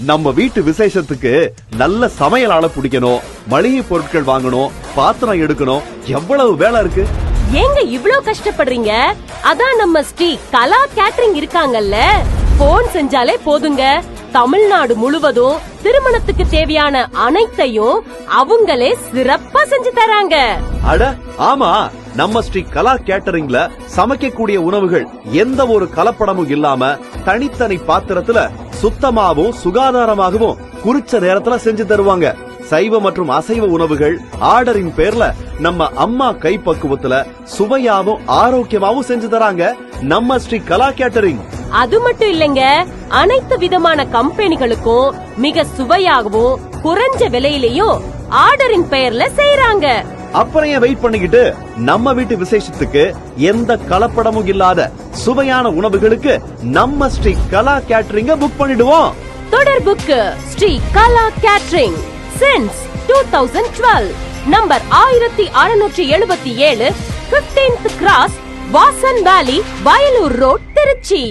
நம்ம வீட்டு விசேஷத்துக்கு நல்ல சமையலாள பிடிக்கணும், மளிகை பொருட்கள் வாங்கணும், பாத்திரம் எடுக்கணும், எவ்வளவு வேலை இருக்கு. ஏங்க இவ்ளோ கஷ்டப்படுறீங்க? அதான் நம்ம ஸ்ரீ கலா கேட்டரிங் இருக்காங்கல்ல, போன் செஞ்சாலே போதுங்க. தமிழ்நாடு முழுவதும் திருமணத்துக்கு தேவையான அனைத்தையும் அவங்களே சிறப்பா செஞ்சு தராங்க. அட ஆமா, நம்ம ஸ்ரீ கலா கேட்டரிங்ல சமைக்கக்கூடிய உணவுகள் எந்த ஒரு கலப்படமும் இல்லாம தனித்தனி பாத்திரத்துல சுத்தமாகவும் சுகாதாரமாகவும் குறிச்ச நேரத்துல செஞ்சு தருவாங்க. சைவ மற்றும் அசைவ உணவுகள் ஆர்டரின் பேர்ல நம்ம அம்மா கைப்பக்குவத்துல சுவையாவும் ஆரோக்கியமாவும் செஞ்சு தராங்க நம்ம ஸ்ரீ கலா கேட்டரிங். அது மட்டும் இல்லங்க, அனைத்து விதமான கம்பெனிகளுக்கும் மிக சுவையாகவும் குறைஞ்ச விலையிலையும் ஆர்டரின் பெயர்ல செய்யறாங்க. அப்புறம் ஏன் வெயிட் பண்ணிக்கிட்டு நம்ம வீட்டு விசேஷத்துக்கு எந்த கலப்படமும் இல்லாத சுவையான உணவுகளுக்கு நம்ம ஸ்ரீ கலா கேட்டரிங்க புக் பண்ணிடுவோம். தொடர்புக்கு Sri Kala catering since 2012 number 1677 15th cross Vasan valley, Vayalur road, Trichy.